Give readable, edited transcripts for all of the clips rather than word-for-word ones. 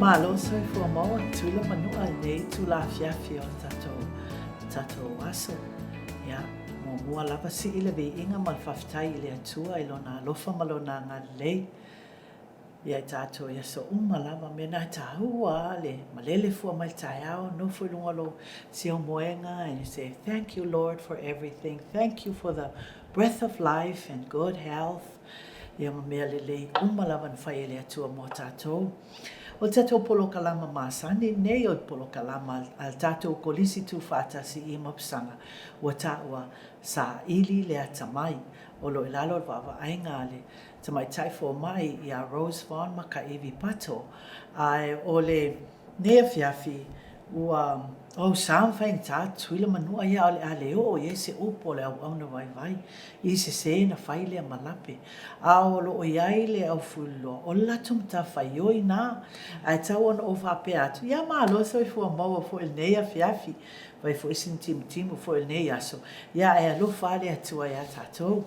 Malo soi fua maua tuila manua nei tu la fiafi o tatou aso. Ia, mo mua lava si ile vi inga mal faftai ile atua ilona alofa malona ngā lei. Ia tatou ia so lava mena tahua le malele fua mai taiao no fu lungalo si o moenga, and you say thank you Lord for everything. Thank you for the breath of life and good health. Ia mea lele lava na fai ile atua mo tatou. O tatou polo kalama masani nei o polo kalama al tatou kolisi tu fatasi I mapsanga ua taua Saili le Atamai o lo ilalo vava ainga le tamai taifo mai ia Rose Vaughn maka Evi Pato ai o le nea fiafi ua o sam fain ta tuila manua ia ole ale o ye se upo le au na vai I se na fai le malape a o lo o iai le au fulo o latum ta fai oi na ai tau ona o fape atu ia malo so fu maua fo el nea fiafi vai fo isin timu fo el nea so ia e alo fale atu ia tatou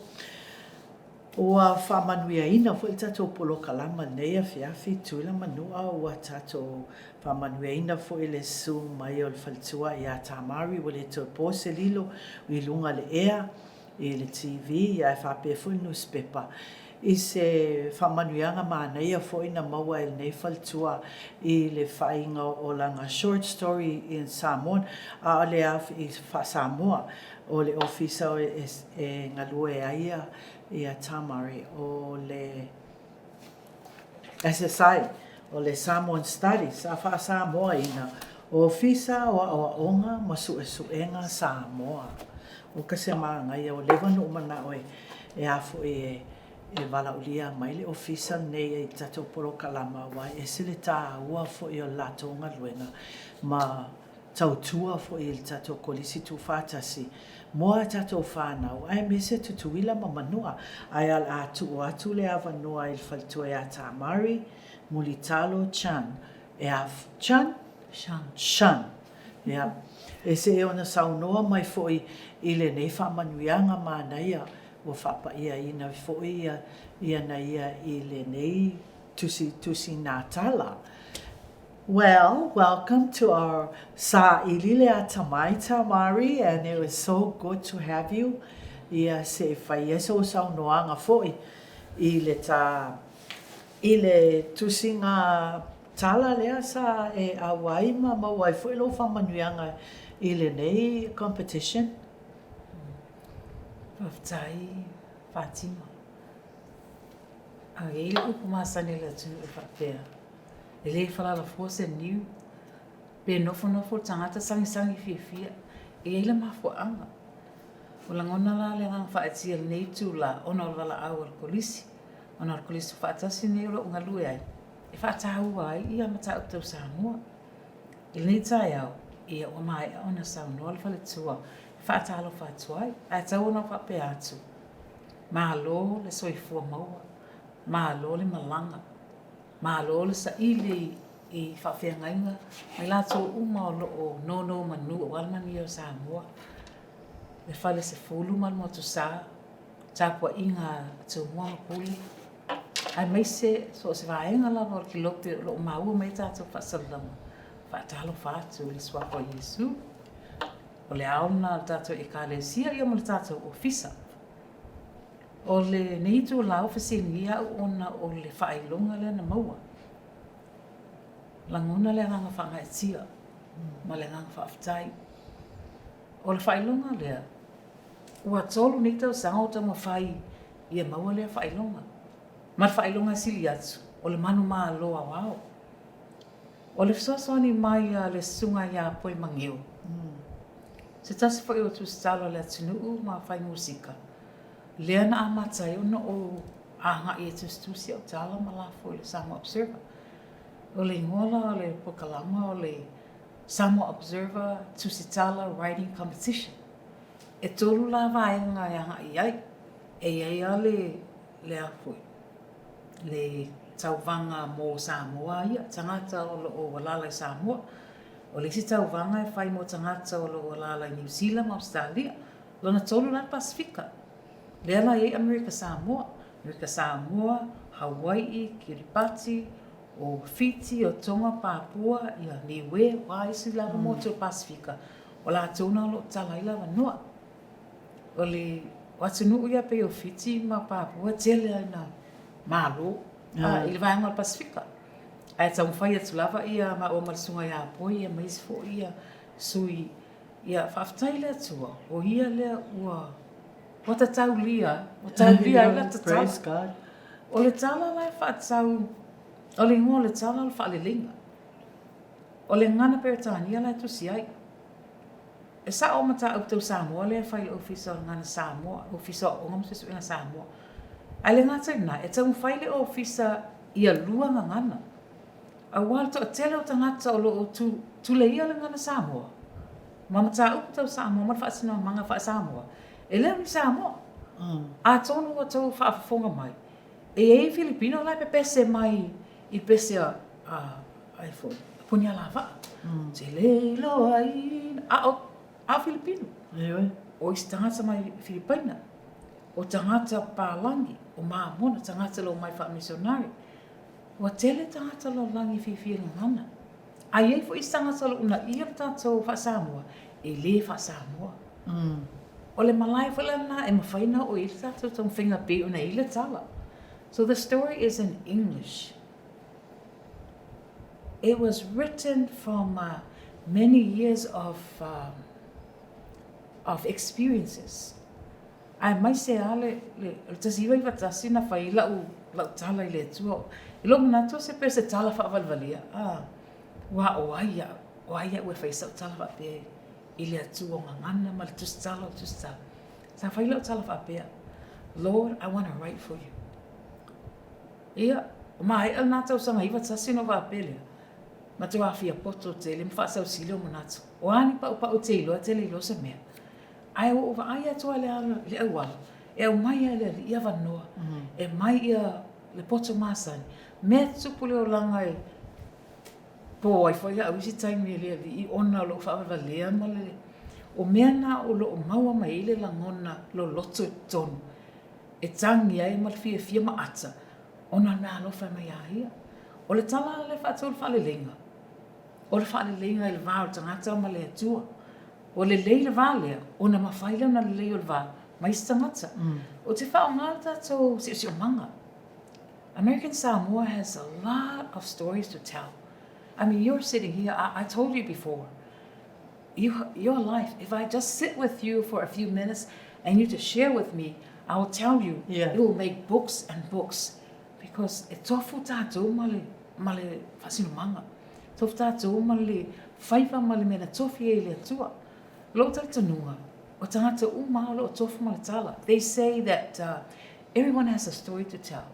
ua whamanuia ina fo I tatou polo kalama nea fiafi tuila manua ua tatou whamanuia ina fo I le su mai o le whalitua I a Tamari wa le to pose lilo I lunga le ea I le TV ia e whape fo I newspaper I se whamanuianga mānaia fo ina maua I nei whalitua I le whainga o langa short story in Samoan a o le af I Samoa o le ofisa o e ngalue aia I a Tamari o le ASCC o le Samoan Studies a wha Samoa ina o ofisa o onga masuenga Samoa o kase maangai o levanu umana oe e afu e wala ulia mai le ofisa nei I tatou polo kalama wai e sile tā ua fo I o lato ngaluenga ma tautua fo I tatou kolisi tu fatasi moa tatou whanau ai me se tutuila ma manua ai al atu le avanua I whalitua e a Tamari mulitalo chan e af chan shan ia e se e ona saunoa mai fo I le nei whamanuianga mānaia o whapa ia ina fo ia na ia I le nei Tusitala. Well, welcome to our Saili le Atamai, Tamari, and it was so good to have you. Ia se whai so saunoanga foi I le tusinga tala lea sa e awai ma wai foi lo whamanuianga I le nei competition. Whaftai Fatima. A ele upu masani la tu e whapea. E le whalala fose niu. Pe nofo tangata sangi fia. E ele mafo anga. O langona la le ngang whaatia nei tu la ona o wala au al kolisi. Ona al kolisi whaatasi nei ro unga lue ai. E whaatahu ai ia mata utau Samoa. E nei tai au. Ia o mai ona Samoa le whale tua. Whaatalo whaatuai. A tau ona whapea atu. Mahalo le soifua maua. Mahalo le malanga. Mahalo le saili I whawhiangainga. Mai lato uma o loo nono manu o walmani o Samoa. Le whale se fulu mal mo tu sa. Tapua inga tu mua puli. Ai mai se so se vaenga la no ki lope lo maua mai tato whasalama. Whaatalo whaatu le swako Yesu. O le auna tato I kalesia ia mo le tato ofisa. O le neitu la ofisingia ona o le whailonga le na maua. Langona le nganga whangaetia. Ma le nganga whaaftai. O le whailonga lea. Ua tolu ni tau sanga o tama whai ia maua lea whailonga. Ma le whailonga sili atu. O le manu maa loa wao. O le fsosoni mai le sunga ia poi mangeo. Se tasi fo o Tusitala le atunuu ma whai musika. Lea na amatai ona o anga I tusi o tala ma la fo le Samoa Observer. O le ngola o le pokalama o le Samoa Observer Tusitala Writing Competition. E tolu la vaenga e anga I ai. E ai a le afoi. Le tauvanga mo Samoa ia. Tangata o walala I Samoa. O le si tauvanga e whai mo tangata o lo walala I New Zealand ma Australia. Lona tolu la Pasifika. Lea la e Amerika Samoa, Hawaii, Kiribati, o Fiji, o Tonga, Papua, ia Niue, Waisi lava mo te Pasifika. O la tona lo tala ila vanua. O le watunu ia pe o Fiji ma Papua tele ina malo. Ili vai ngal Pasifika. Ai tau whai atu lava ia ma o malsunga ia po ia maisi fo ia sui ia whaftai lea tua. O ia lea ua wata tau lia. O tau lia ila ta tala. Praise God. O le tala lai whaatau. O le ngō le tala le whaalelinga. O le ngana peretania lai tusi ai. E sa o mata au tau Samoa lea whai ofisa o ngana Samoa. Ofisa o ngam sesu inga Samoa. Ai le ngata ina, e tau whai le ofisa ia lua ngana. A wala to a tele o tangata o lo o tu le ia le ngana Samoa. Mama ta au tau Samoa, mara whaasina manga wha Samoa. E leo ni Samoa. A tonu o tau whaafafonga mai. E Filipino lai pe pese mai I pese ai fo punya lava. Te le lo ai a Filipino. O I tangata mai Filipina. O tangata Palangi. O maamona tangata lo mai wha missionary. Wa tele tangata lo langi fifi ngana. Ai fo I tangata lo una ia tatou wha Samoa. E le wha Samoa. O le malai whalana e mawhaina o I tatou tong whinga pe una I le tala. So the story is in English. It was written from many years of experiences. Ai mai se ale le tasiwa I watasi na whai lau tala I le tua. I lo manato se pe se tala wha valvalia. Wa o aia ue whai sau tala wha pe I le atua ngangana ma le tusitala. Sa whai lau tala wha pe. Lord, I want to write for you. Ia, mai al nata usanga I watasi no wha pe lea. Ma te wawhia poto te le mwhaasau sile o manatu. O ani pa o te iloa te le ilosa mea. Ai o wa ai atua le awala. E au mai le ia wanoa. E mai ia le poto masani. Mea tupu le o langa e po ai fwai au isi taimi le I ona lo whaava lea ma le. O mea na o lo o maua mai le langona lo loto tonu. E tangi ai ma le fia ma ata. Ona mea alofa mai ahia. O le tala le whaatou le whaalelenga. O le whaalelenga I le vāo tangata ma le atua. O le lei le vālea, o na mawhaile na le lei o le vāo. Ma isi tangata. O te whao ngā tātou si o manga. American Samoa has a lot of stories to tell. I mean, you're sitting here, I told you before, your life, if I just sit with you for a few minutes and you just share with me, I will tell you, it will make books and books. Because e tofu tātou ma le whasino manga. Tofu tātou ma le whaiva ma le mena tofi e le atua. Lo tala tanua, o tangata umalo o tofu ma le tala. They say that everyone has a story to tell.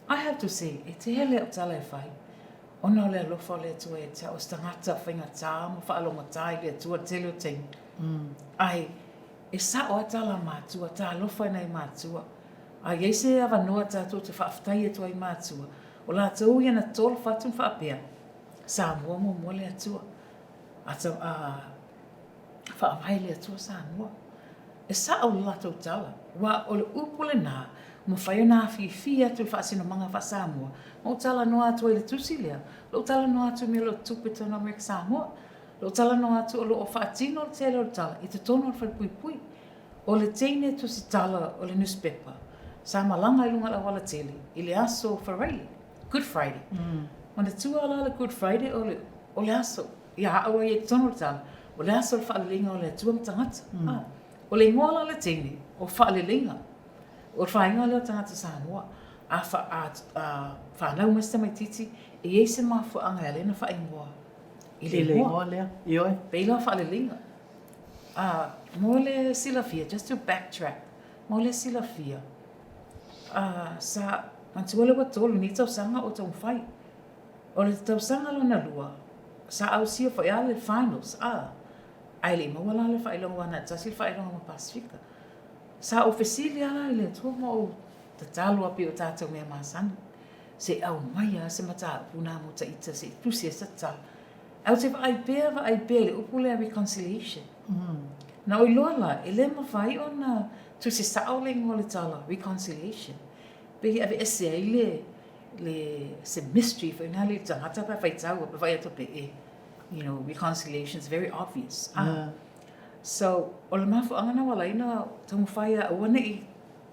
I have to say, e te hele o tala e whai. Ona le alofa le atua e te o tangata whainga tā, ma whaalonga tā I le atua tele o tengi. Ai, e sa o atala mātua, tā alofa nei mātua. A yeise ava noa tātou te whaaftai atua I mātua. O la tau ia na tōla whatu whaapea. Samoa mo mole atua. Ata whaamai le atua Samoa. E sa au la tau tala. Wa o le upule nā. Mo whaio nā whiwhi atu whaasino manga wha Samoa. Mo tala noa atua I le tusi lea. Lo tala noa atu me lo tupito na Amerika Samoa. Lo tala noa atu o lo o whaatino o le tele o le tala. I te tono o le whaipui. O le teine Tusitala o le newspaper. Sa malanga I lunga la wala tele. I le aso Friday, Good Friday. Mana tua ala le Good Friday o le aso. Ia awa I tono le tala. O le aso le whaalelinga o le atua mtangata. O le ingola le tene o whaalelinga. O le whainga le o tangata Samoa. A whanau masta mai titi. E eise mafu anga elena whaingoa. I le ingoa lea. Ioi. Peila whaalelinga. Mo le silafia, just to backtrack. Mo le silafia. Sa mantua le watolu ni tau sanga o tau whai. O le tau sanga lo na lua. Sa au sia whai ale finals. Ai le mawala le whai longa wana tasi le whai longa ma Pasifika. Sa ofesili ala I le tua mo o ta talu api o tātou mea māsana. Se au maia se mata puna mo ta ita se tusi e sa tala. Au te whai pēr le upule a reconciliation. Na o iloa la, e le mawhai o na tusi sao le ngole tala, reconciliation. Pehi ave ese ai se mystery for ina le tangata pa faitau pa vai to pe reconciliation is very obvious. So o le mafu anga na wala ina tamu faia ona I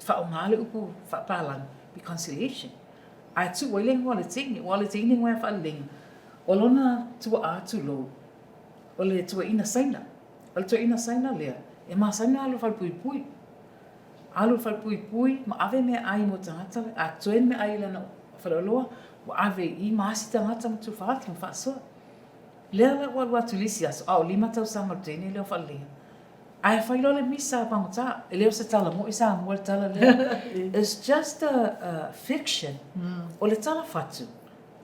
whaongale upu whapalang reconciliation. Ai tu waileng wale tini ngoi whaling. O lona tua atu lo. O le tua ina saina. O le tua ina saina lea. E maa saina alu whalpui. Alu whalpui ma ave me ai mo tangata. A tuen me ai lana whaloloa. Wa ave I maasi tangata mo tu whaati mo whaasoa. Lea la watu lisi aso. Au 5 tau sanga tene leo whalinga. Ai whailo le misa pangota. E leo se tala mo isa mo le tala lea. It's just a fiction. O le tala whatu.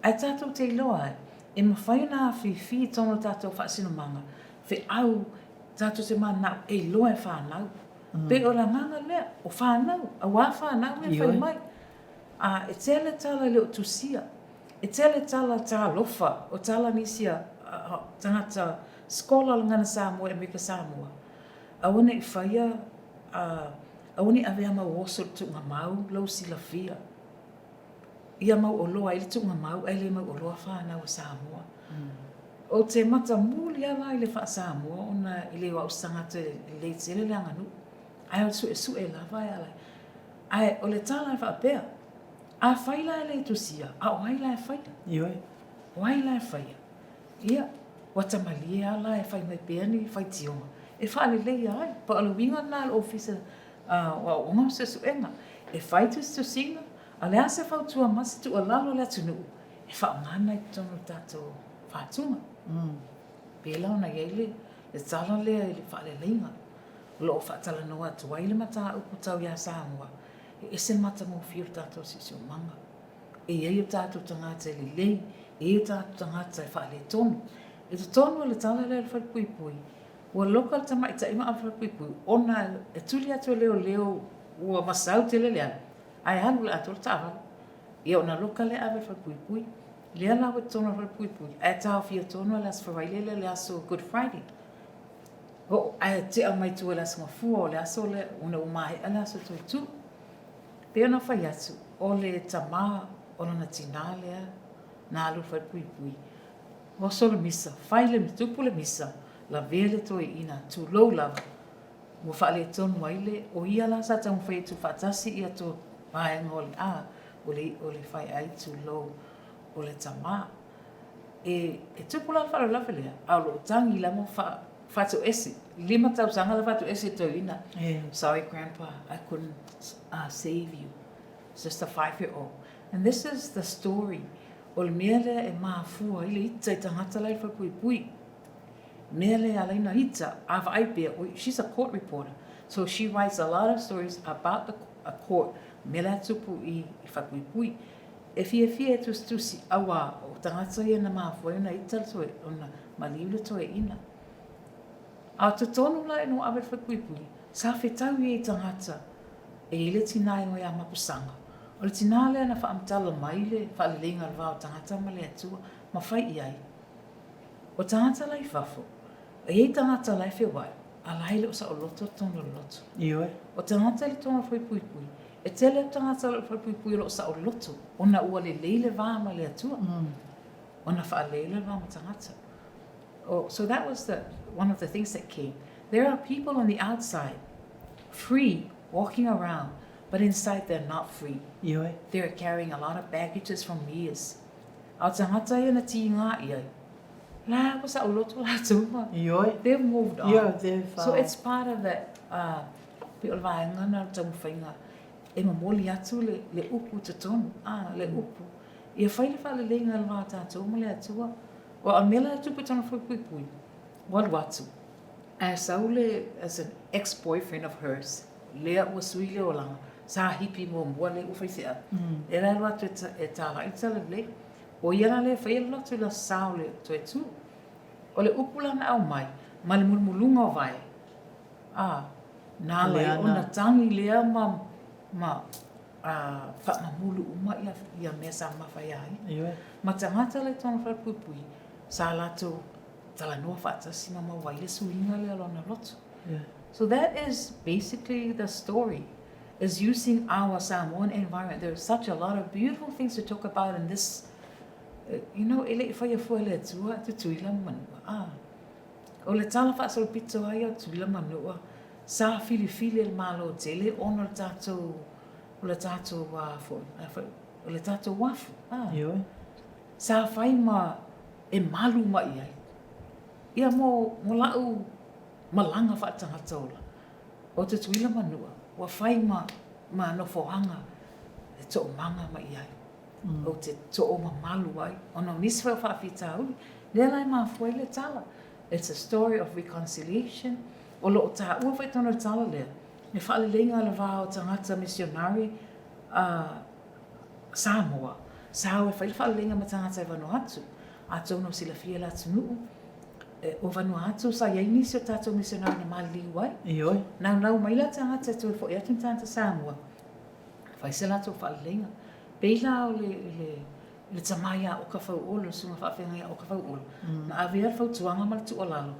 Ai tātou te iloa ai. E mawhaina fi tono tātou whaasino manga. Fe au tātou se manau e loa e whanau. Pe o la nganga lea, o whanau, a wā whanau e whai mai. E tele tala leo tusia. E tele tala tā lofa, o tala nisia tangata skola ngana Samoa e meka Samoa. A wane I whaia, a wane avea mau oso tu ngā mau, lau sila fia. Ia mau o loa, ili tu ngā mau, ele mau o loa whanau a Samoa. O te mata muli ala I le wha Samoa, ona I le wau sangata le tele le anganu. Ai o su e lava e ala. Ai o le tala e wha pēr. A whaila e le tusia, a o haila e whaia. Ioi. O haila e whaia. Ia, wata mali e ala e whai mai pēr ni whai tionga. E wha le leia ai, pa alu winga nā le ofisa wa onga se su enga. E whai tu singa, a le ase whau tua masi tu a lalo le atunu. E wha ngana I tono tato whatunga. Pēla ona yeile, e tala lea I le wha le leinga. Lo wha tala noa tua I le mata upu tau ia Samoa. E ese mata mo fiu tato sisi o manga. E iei o tato tangata le lei, e o tato tangata e wha le tonu. E to tonu le tala le wha pui pui. Ua loka tamai ta ima awha pui pui. Ona e tuli atu leo ua masau te le lea. Ai hanu le atu le tawa. E ona loka le awe wha pui pui. Lea la wa tonu wha pui pui. Ai tau fia tonu le as whawai le aso Good Friday. Ho ai te a mai tu le aso mafua o le aso le una umahe ala aso tu tu. Pe ona whai atu o le tama o na tina lea na alu wha pui pui. Ho so le misa. Whai le tupu le misa. La vele toi ina tu low lava. Mo whaale tonu waile o ia la sa tamu whai tu whatasi ia to vaenga o le a o le whai ai tu low o le tama. E tupu la whaala lawe lea. Au lo tangi la mo whatu ese. 5 tau sanga la whatu ese toi ina. Sorry grandpa, I couldn't save you. It's just a 5-year-old. And this is the story. O le mea lea e maa fua ile ita I tangata lai whapui pui. Mele alaina hita ava aipea. She's a court reporter, so she writes a lot of stories about a court. Mele tupu I whakui pui. E fia tusi awa o tangata ia na mafua ina ita toe ona maliule toe ina. A te tonu la no awe whakui pui. Sa whetau I tangata e ile tina ingo ia mapusanga. O le tina lea na whaamtala maile whaalelenga alwa o tangata ma le atua ma whai iai. O tangata lai whafo. E tangata lai whewai, a laile o sa o loto tono loto. Ioi. O tangata le tono whai pui pui. E tele o tangata le whai pui pui lo sa o loto. Ona ua le leile vama le atua. Ona wha leile vama tangata. So that was one of the things that came. There are people on the outside, free, walking around, but inside they're not free. Ioi. They're carrying a lot of baggages from years. Au tangata ia na ti ngā iai. La was a loto la tuma. They've moved on. Yeah, they've. So it's part of that. People vaenga na tamu whainga. E mamoli atu le upu te tonu. Le upu. Ia whaile wha le lenga le wā tātou mo le atua. O a mela atu pe tonu whai pui pui. Wal watu. As an ex-boyfriend of hers. Lea ua sui le o langa. Sa hipi mo mua le ufai sea. E rai watu e tāra ita le le. O iana le whaia lotu la sao le toe tu. O le upula na au mai, ma le mulmulunga o vai. Nā lai ona tangi lea ma whamamulu uma ia mea sa mawhai ai. Ma tangata le tonu whapupui, sa lato talanoa whatasi ma mawaile suinga le alona lotu. So that is basically the story. is using our Samoan environment. There's such a lot of beautiful things to talk about in this. You know, ele whai fo ele tua te tuila manua. O le tala wha sol pito ai o tuila manua. Sa fili el malo tele ono le tatou o le tatou wafo. O le tatou wafu. Yo. Sa whai ma e malu mai ai. Ia mo lau malanga wha tangata ola. O te tuila manua. Wa whai ma no fohanga e to manga mai ai. O te to'o mamalu ai. Ono nisi whai whawhita ui. Lea lai maa fwai le tala. It's a story of reconciliation. O lo o tā ua whai tono tala lea. Ne whaale leinga le wā o tangata missionary Samoa. Sao e whai whaale leinga ma tangata e Vanuatu. A tono sila fia la tunuu. O Vanuatu sa iai nisi o tātou missionary na mali wai. Yo. Nau mai la tangata e tui fo ia tun tangata Samoa. Whai se la tō whaale leinga. Peila o le Tamai o ka whau olo, sunga whaawhenga o ka whau olo. Na awea whau tuanga ma le tuolalo.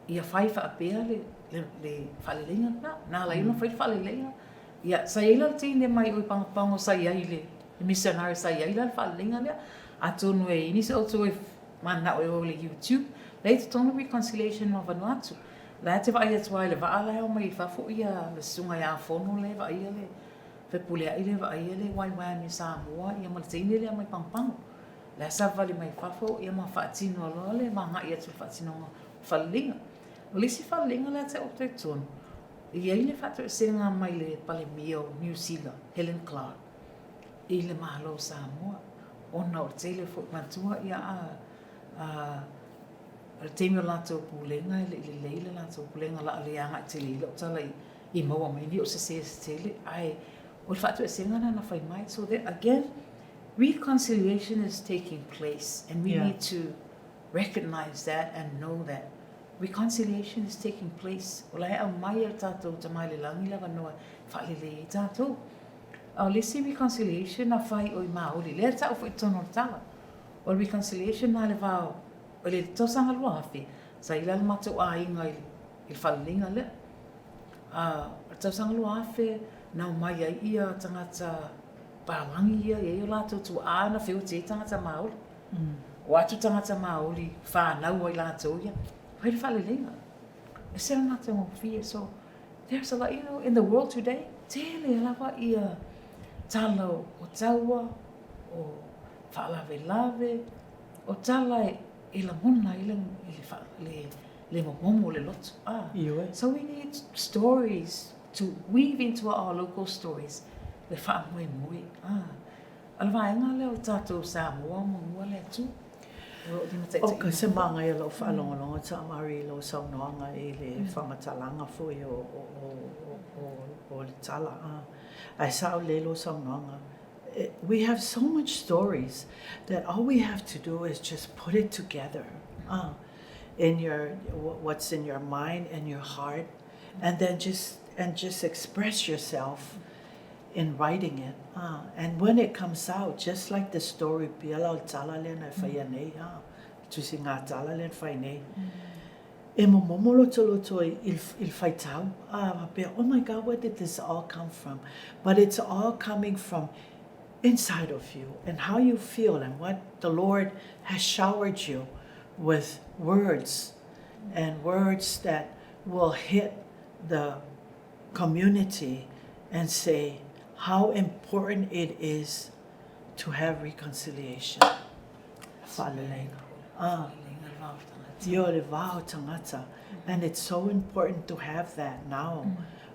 Ia whai whaapea le whaalelenga na. Nā la ina whai whaalelenga. Ia saila le tine mai oi pango saiai le missionary saiai le whaalelenga lea. A tonu e ini se o tu e mana o le YouTube. Lei te tonu reconciliation o Vanuatu. Lea te whaia tuai le waala o mai whafo ia le sunga ia whono le waia le. Fe pulea ile va ile wai ni Samoa ia mal tine le mai pampang la sava le mai fafo ia ma fatino le ma nga ia tu fatino fallinga lisi fallinga la te opte ton ia ile fatu senga mai le pale mio New Zealand Helen Clark ile malo Samoa ona o tele fo matua ia a teme la to pulenga le la to pulenga la le anga tele lo tala I mo mai ni o se tele ai o fatu e sengana na whai mai. So that again, reconciliation is taking place and we need to recognize that and know that reconciliation is taking place. O lai au mai al tātou tamai le langi lava noa whaelele I tātou. Au lesi reconciliation na whai o I maoli. Lea tāu whai tono tala. O reconciliation na le vau. O le tosanga lua hawhi. Sa ila le matou a inga I whaelinga le. O tosanga lua hawhi. Nau mai ai ia tangata palangi ia e o lātou tu āna whio te tangata Māori. O atu tangata Māori whānau ai lātou ia. Whaere whalelenga. E sera ngā te ngōwhia. So there's a lot, you know, in the world today, tēle alawa ia tala o taua, o whaalawe, o tala I la mona I le momo le lotu. So we need stories to weave into our local stories. Le wha moe moe. Alwaenga leo tātou Samoa mua le tu. O ka se manga I lo whaalonga Tamari lo saunoanga I le whamatalanga fui o le tala. Ai sao le lo saunoanga. We have so much stories that all we have to do is just put it together. In your what's in your mind and your heart, and then just express yourself in writing it. And when it comes out, just like the story, Piala Tala le na whaianei, tusi ngā tala le whainei. E mo momoloto il whaitau. Oh my God, where did this all come from? But it's all coming from inside of you and how you feel and what the Lord has showered you with words and words that will hit the community and say how important it is to have reconciliation. And it's so important to have that now.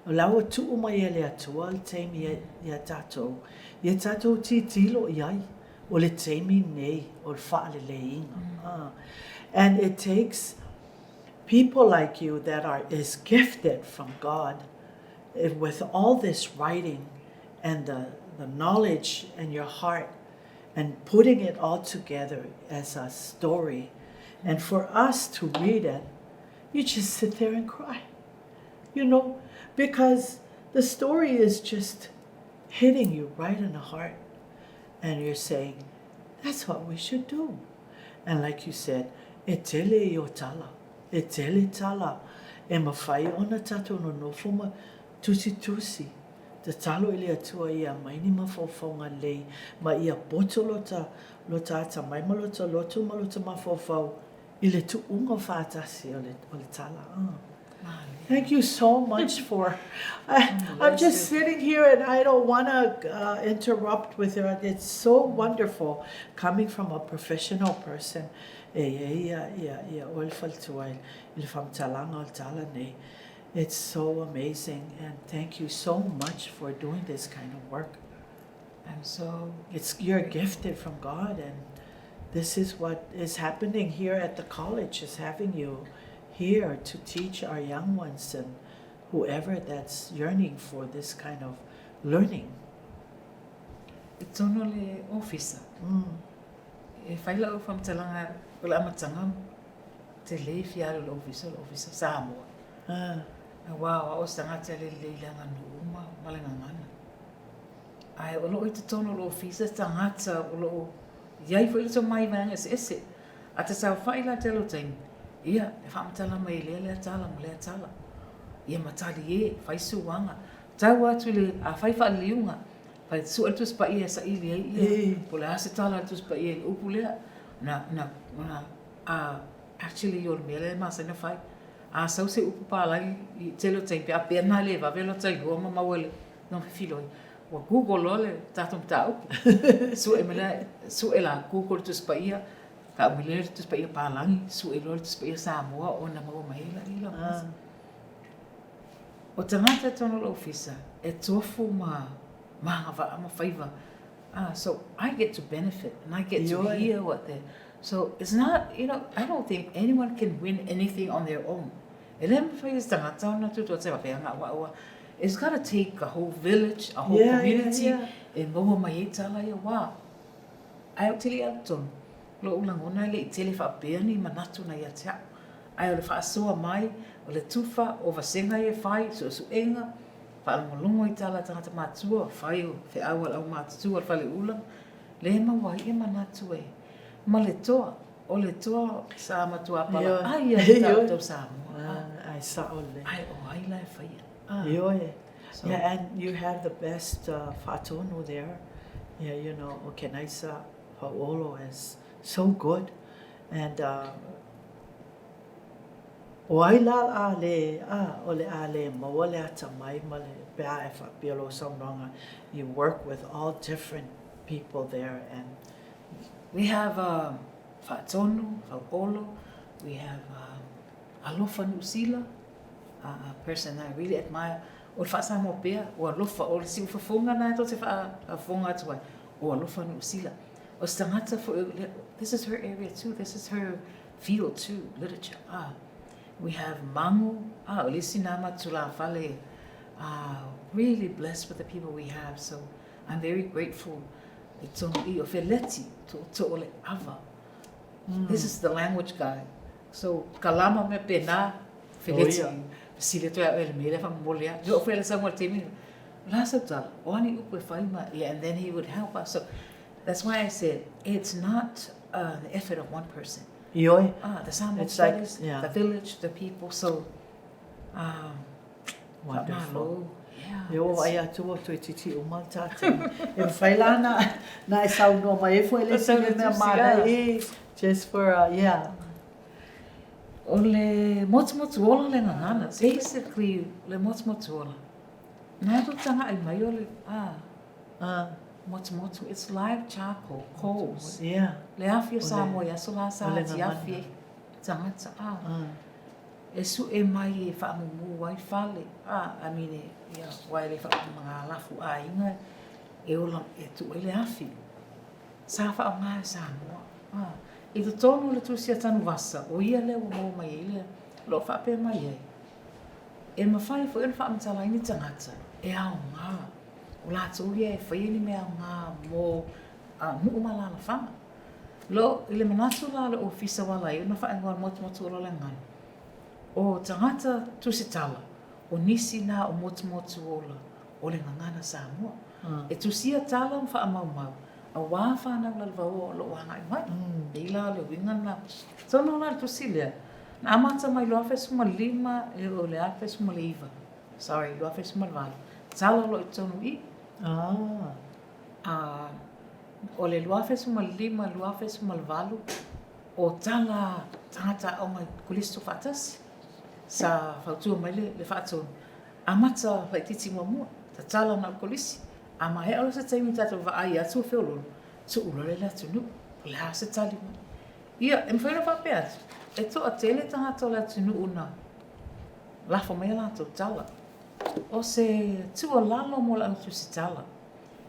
Lawa tu mai le atua teimi ia tatou. Ia tatou titilo iai o le teimi nei o le whaaleleinga. And it takes people like you that is gifted from God with all this writing and the knowledge in your heart and putting it all together as a story. And for us to read it, you just sit there and cry, you know, because the story is just hitting you right in the heart. And you're saying, that's what we should do. And like you said, e tele o tala, e tele tala, e mawhai ona tato no nofuma tusi, Te talo ili atua ia maini mawhauwhaunga lei, ma ia boto lo ta atamai ma lo ta lotu ma lo ta mawhauwhau, ili tu unga whātasi o le tala. Thank you so much for. I'm just sitting here and I don't want to interrupt with her. It's so wonderful coming from a professional person. It's so amazing, and thank you so much for doing this kind of work. You're gifted from God, and this is what is happening here at the college, is having you here to teach our young ones and whoever that's yearning for this kind of learning. It's only officer. If I love from Talanga, well, I'm a Tangam, te le fiaro officer Samoa. Wow, I was tangata le leilanga numa, malangangana. I olo ito tono officer tangata olo yai fo ito mai vanga ese. Ata sa faila telo ting. Ia, e whamatala mai le atala, mo le atala. Ia matali e, whai suwanga. Tau atu le, a whai wha liunga. Whai su altus pa ia sa ili ia. Pole ase tala altus pa ia upu lea. Actually, yol mele masa na whai. A sau se upu pa lai, i telo tai pe a pena le, va velo tai hua ma mawele. Non filoi. Wa Google ole, tatum ta upu. Su e la Google tus pa ia. Ka umilere tus pa ia palangi, su elore tus pa ia Samoa, o na maua mahela ila masa. O tangata tono lo ofisa, e tofu ma whaiva. So I get to benefit, and I get to hear what they. So it's not, I don't think anyone can win anything on their own. It's got to take a whole village, a whole community, and maua mahela ia wa. Ai tili aton. Lo ulangona le tele fa peani manatu na ia tia. Ai o le fa soa mai o le tufa o vasenga e fai so enga fa almolongo i tala tangata matua fai o fe awal au matua fa le ulang le maua i manatu e ma le toa o le toa sa matua pala ai ai tau Samoa ai sa ole ai o ai lai fai yeah, and you have the best fatonu there. Yeah, o Kenaisa Paolo is so good, and Waila ole ale mawale atamai male bea efa biolo samronga. You work with all different people there, and we have Fatonu, Faolo, we have Alofa Nusila, a person I really admire. O fasa mo pea, o alofa o si ufafonga na to te fa fonga tuai, o alofa Nusila. O stangata for this is her area too. This is her field too, literature. We have Mangu, Olisinama Tula Fale. Really blessed with the people we have. So I'm very grateful. It's on Iofeleti to Ole Ava. This is the language guy. So Kalama me pena Feleti. Sileto el mele fa molia. Yo fele sa mo temi. Lasata, oni upe faima, and then he would help us. So that's why I said it's not the effort of one person. The Samoan studies, the village, the people. So wonderful. Yo ai atu tu titi umal tata. E failana na sau no mai foi le sele na mara just for Ole motsmotu ola le ngana. Basically le motsmotu ola. Na tu tanga ai mai ole motu, it's live charcoal, coals. Yeah. Le afia Samoa ya sola sa ti afia tangata e su e mai e fa mu wai fale. I mean wai le fa mga lafu inga e ola e tu le afi. Sa fa nga Samoa. I tu tono le tu sia tanu vasa o ia le mo mai ile lo fa pe mai e ma fai fo e fa mtala ini tangata e au nga. Ula tūria e whaini mea ngā mō nuumala na whanga. Lo, ile manatu la le ofisa wala i una whaengoa motu ola le ngana. O tangata Tusitala, o nisi nā o motu ola o le ngana Samoa. E tusia tala mwha mau. A wā whanau la lwao o lo wanga i mai. E ila le winga na. Tono la tusilia. Na amata mai loa whesuma 5 e o le a whesuma 5. Sorry, loa whesuma 5. tala lo i tonu i. O le luafesu ma lima, luafesu ma valu, o tala tangata o mai kulisto fatasi. Sa fautua mai le whaatonu. A mata whaititi mua, ta tala na kulisi. A mahe alo sa taimi tato wa ai atu whiololo, tu ulore le atunu, le ha se tali mai. Ia, e mwhaina whapea, e to a tele tangata o le atunu una, lafo mai lato tala. O se tua lalo mo la Tusitala.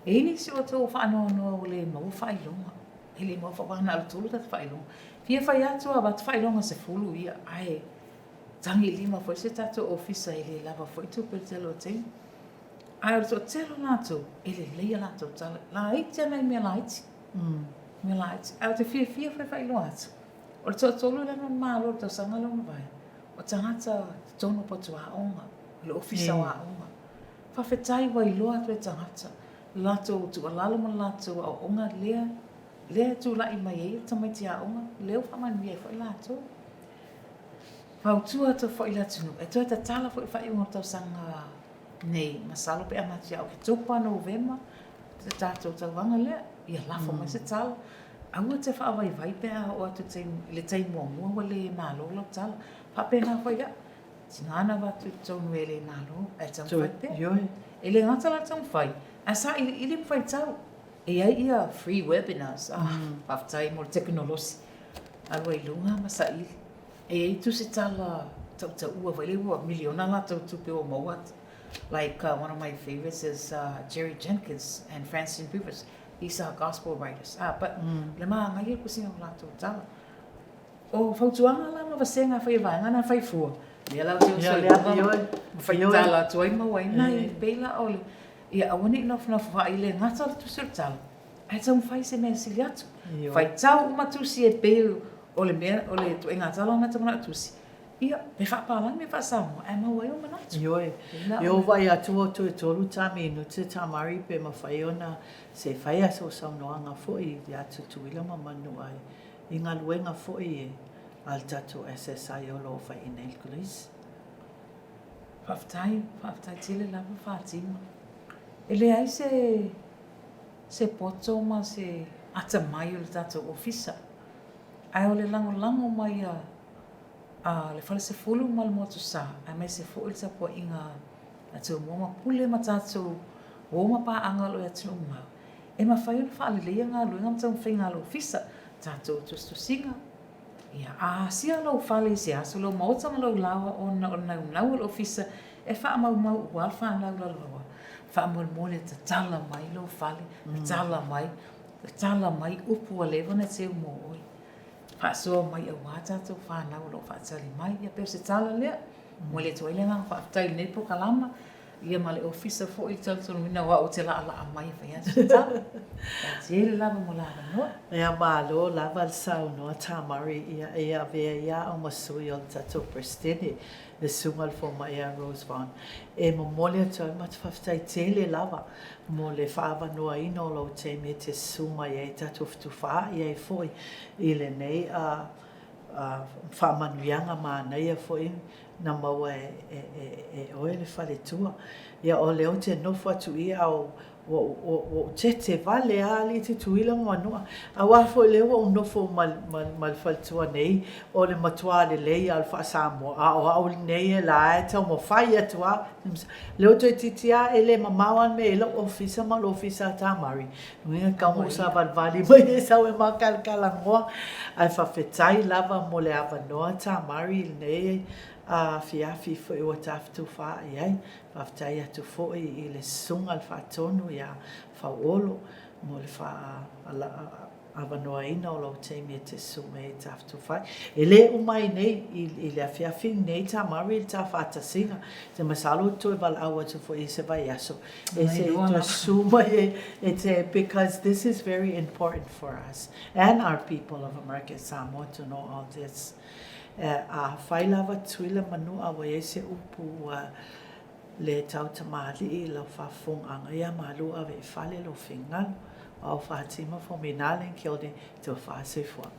E ini si o tō whaanoa o le mau whailonga. E le mau whawana alu tulu tatu whailonga. Fia whai atu a wat whailonga se fulu ia ai. Tangi lima foi se tato ofisa e le lava foi tu per telo te. Ai o telo lato e le leia lato tala. La iti ana me la iti. Me la iti. Ai o te fia foi whailonga atu. O le tolu le non malo o tau sangalo na vai. O tangata tono potu a onga. Le ofisa wa onga. Whawhetai wai loa tu e tangata. Lato tu alalo ma lato a onga lea tu lai mai e tamai ti a onga. Leo whamani e whai lato. Pautua to fo ila tunu. E toi ta tala fo i whai unga tau sanga nei. Masalo pe amati au ki topa Novema. Te tato tau wanga lea. Ia lafo mai se tala. Aua te wha awai vai pea o atu le tei mua wale malo lau tala. Papena fo ia. Tingana watu tonu e le malo. E tau whai pea. E le ngata la tau whai. A sa ili mwhai tau. E ai ia free webinars. Paftai mo teknolosi. Alua i lunga masa ili. E ai Tusitala tau ua vai le ua miliona la tau tupe o mauat. Like one of my favorites is Jerry Jenkins and Francine Rivers. These are gospel writers. But le maa ngai e kusinga o la tau tala. O fautuanga la ma vasenga whai vanga na whai fua. Ia lau teo soi lava. Whai tala tuai mawai nai beila ole. Ia awane ina whanafu wha i le ngata la Tusitala. Ai tau mwhai se mea sili atu. Whai tau umatusi e peo o le mea, o le tuenga tala na tamana tusi. Ia, me whapalang me whasamoa, e mawai o manatu. Io vai atu o tu e tolu tami inu te Tamari pe ma whai ona se whai aso saunoanga fwoi i atu tuila ma manu ai. I ngā luenga fwoi e al tatu SSI o lo whai ina ilkulis. Whaftai tile lava Fatima. E le ai se poto ma se Atamai o le tatu ofisa. Ai o le lango mai le fale se fulu ma le motu sa. Ai mai se fulu sa po inga atu mua pule ma tatu o ma pa anga lo atu uma. E ma whai o le whaale lea ngā luenga ma tau whainga lo ofisa. Tatu tustu singa. Ia sia lo whaale se aso lo mautanga lo lawa o nau lo ofisa. E wha mau ual wha nau la lawa. Wha mole te tala mai lo whaale. Tala mai upu a lewa na te umo oi. Whasoa mai au wātātou whānau lo whaatali mai. Ia peo se tala lea. Mo le toi le ngā whaatai nei po kalama. Ia ma le ofisa fo i talitonu mina wa o te la ala a mai whai se tala. Ia te ele lava mo lava noa. Ia mālo lava al sau noa Tamari. Ia vea ia o masui o tatou prestene. Le sungal fo mai a Rose Vaughan. E mo mole atu ai mata whaftai tele lava. Mo le whaava noa ino lo te me te suma i e tatou whatuwha i e foi. I le nei whaamanuianga mānei a foi na maua e oe le whale tua. Ia o leo te nofo atu ia o te vale a li te tuila manua. A wafo leo o nofo mal whale tua nei o le matua le lei al wha Samoa. A o au nei e la e tau mo whai atua. Leo te titia e le mamawan me e lo ofisa ma lo ofisa Tamari. Nunga kamo sa valvali mai e sau e makalkalangoa. Ai whawhetai lava mo le awanoa Tamari nei fiafi fo e o taftu wha i ai. Whaftai atu fo i le sunga al whatonu ia whauolo mo le wha awanoa ina o lau teimi e te sume e taftu whai. E le umai nei i le fiafi nei Tamari i ta whatasinga. Te masalo tu e wala awa tu fo i se vai aso. E se tu suma e te, because this is very important for us and our people of American Samoa to know all this. A whai lava tuila manua wa e se upu le tau tamali i lau whawhonganga ia malu awe e whale lo whingal. O Fatima fo me nā Langkilde te o whaasefua.